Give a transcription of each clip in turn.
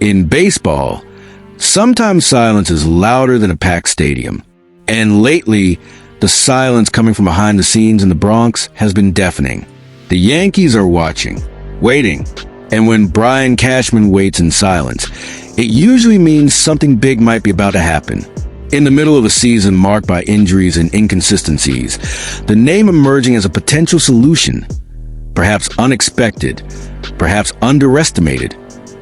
In baseball, sometimes silence is louder than a packed stadium. And lately, the silence coming from behind the scenes in the Bronx has been deafening. The Yankees are watching, waiting. And when Brian Cashman waits in silence, it usually means something big might be about to happen. In the middle of a season marked by injuries and inconsistencies, the name emerging as a potential solution, perhaps unexpected, perhaps underestimated,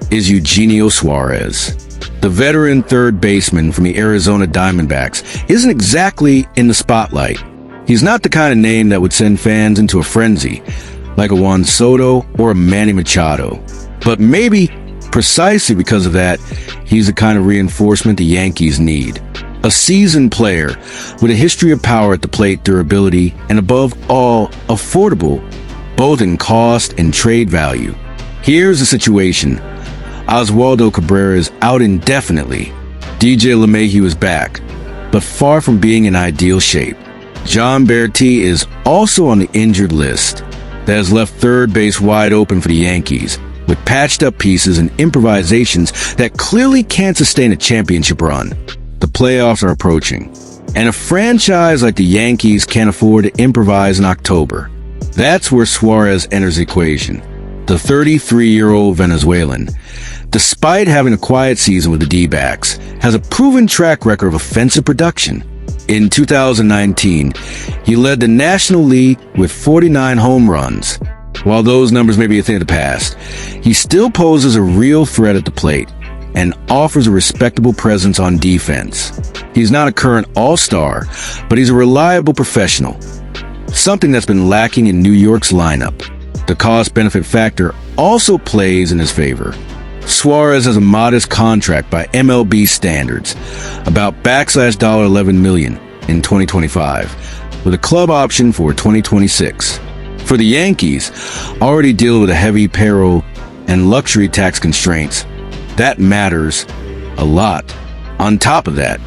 is Eugenio Suárez. The veteran third baseman from the Arizona Diamondbacks isn't exactly in the spotlight. He's not the kind of name that would send fans into a frenzy, like a Juan Soto or a Manny Machado. But maybe, precisely because of that, he's the kind of reinforcement the Yankees need. A seasoned player with a history of power at the plate, durability, and above all, affordable, both in cost and trade value. Here's the situation. Oswaldo Cabrera is out indefinitely. DJ LeMahieu is back, but far from being in ideal shape. John Berti is also on the injured list. That has left third base wide open for the Yankees, with patched-up pieces and improvisations that clearly can't sustain a championship run. The playoffs are approaching, and a franchise like the Yankees can't afford to improvise in October. That's where Suárez enters the equation. The 33-year-old Venezuelan, despite having a quiet season with the D-backs, has a proven track record of offensive production. In 2019, he led the National League with 49 home runs. While those numbers may be a thing of the past, he still poses a real threat at the plate and offers a respectable presence on defense. He's not a current all-star, but he's a reliable professional, something that's been lacking in New York's lineup. The cost-benefit factor also plays in his favor. Suárez has a modest contract by MLB standards, about $11 million in 2025, with a club option for 2026. For the Yankees, already dealing with a heavy payroll and luxury tax constraints, that matters a lot. On top of that,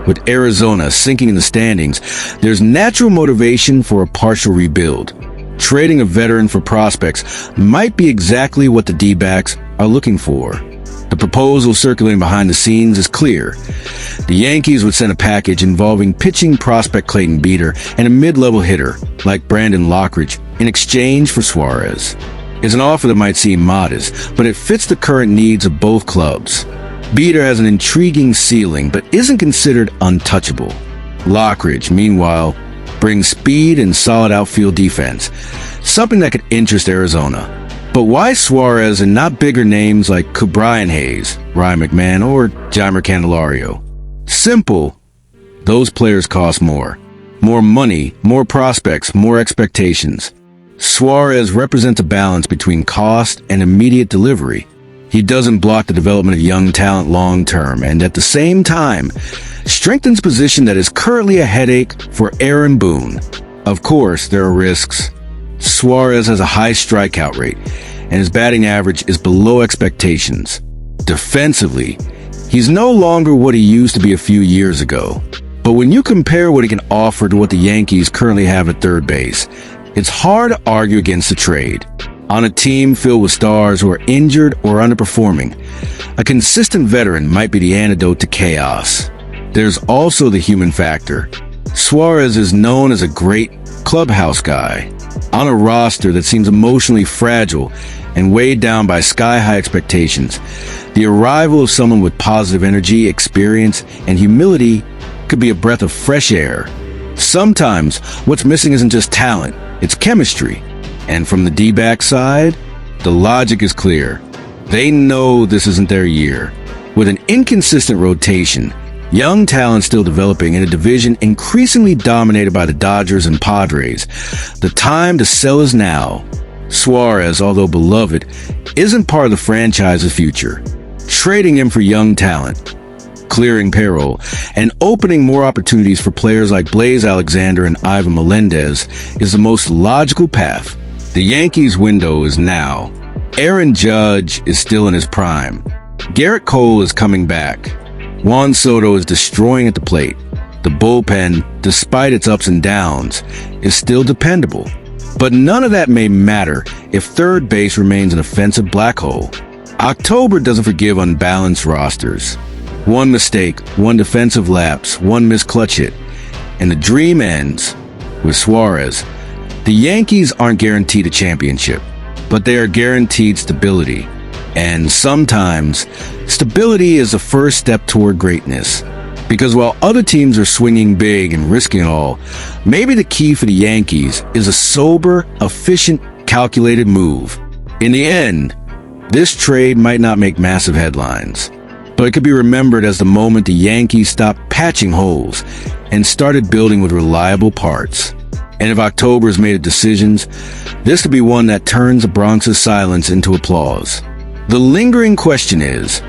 with Arizona sinking in the standings, there's natural motivation for a partial rebuild. Trading a veteran for prospects might be exactly what the D-backs are looking for. The proposal circulating behind the scenes is clear. The Yankees would send a package involving pitching prospect Clayton Beeter and a mid-level hitter like Brandon Lockridge in exchange for Suárez. It's an offer that might seem modest, but it fits the current needs of both clubs. Beeter has an intriguing ceiling, but isn't considered untouchable. Lockridge, meanwhile, brings speed and solid outfield defense, something that could interest Arizona. But why Suárez and not bigger names like Brian Hayes, Ryan McMahon, or Jeimer Candelario? Simple. Those players cost more. More money, more prospects, more expectations. Suárez represents a balance between cost and immediate delivery. He doesn't block the development of young talent long-term, and at the same time, strengthens a position that is currently a headache for Aaron Boone. Of course, there are risks. Suárez has a high strikeout rate, and his batting average is below expectations. Defensively, he's no longer what he used to be a few years ago. But when you compare what he can offer to what the Yankees currently have at third base, it's hard to argue against the trade. On a team filled with stars who are injured or underperforming, a consistent veteran might be the antidote to chaos. There's also the human factor. Suárez is known as a great clubhouse guy. On a roster that seems emotionally fragile and weighed down by sky-high expectations, the arrival of someone with positive energy, experience, and humility could be a breath of fresh air. Sometimes, what's missing isn't just talent, it's chemistry. And from the D-back side, the logic is clear. They know this isn't their year. With an inconsistent rotation, young talent still developing in a division increasingly dominated by the Dodgers and Padres, the time to sell is now. Suárez, although beloved, isn't part of the franchise's future. Trading him for young talent, clearing payroll, and opening more opportunities for players like Blaze Alexander and Ivan Melendez is the most logical path. The Yankees' window is now. Aaron Judge is still in his prime. Garrett Cole is coming back. Juan Soto is destroying at the plate. The bullpen, despite its ups and downs, is still dependable. But none of that may matter if third base remains an offensive black hole. October doesn't forgive unbalanced rosters. One mistake, one defensive lapse, one missed clutch hit, and the dream ends with Suárez. The Yankees aren't guaranteed a championship, but they are guaranteed stability. And sometimes, stability is the first step toward greatness. Because while other teams are swinging big and risking it all, maybe the key for the Yankees is a sober, efficient, calculated move. In the end, this trade might not make massive headlines, but it could be remembered as the moment the Yankees stopped patching holes and started building with reliable parts. And if October's made of decisions, this could be one that turns the Bronx's silence into applause. The lingering question is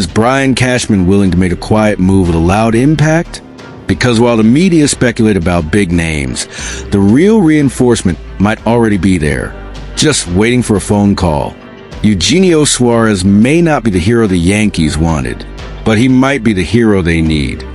Brian Cashman willing to make a quiet move with a loud impact? Because while the media speculate about big names, the real reinforcement might already be there, just waiting for a phone call. Eugenio Suárez may not be the hero the Yankees wanted, but he might be the hero they need.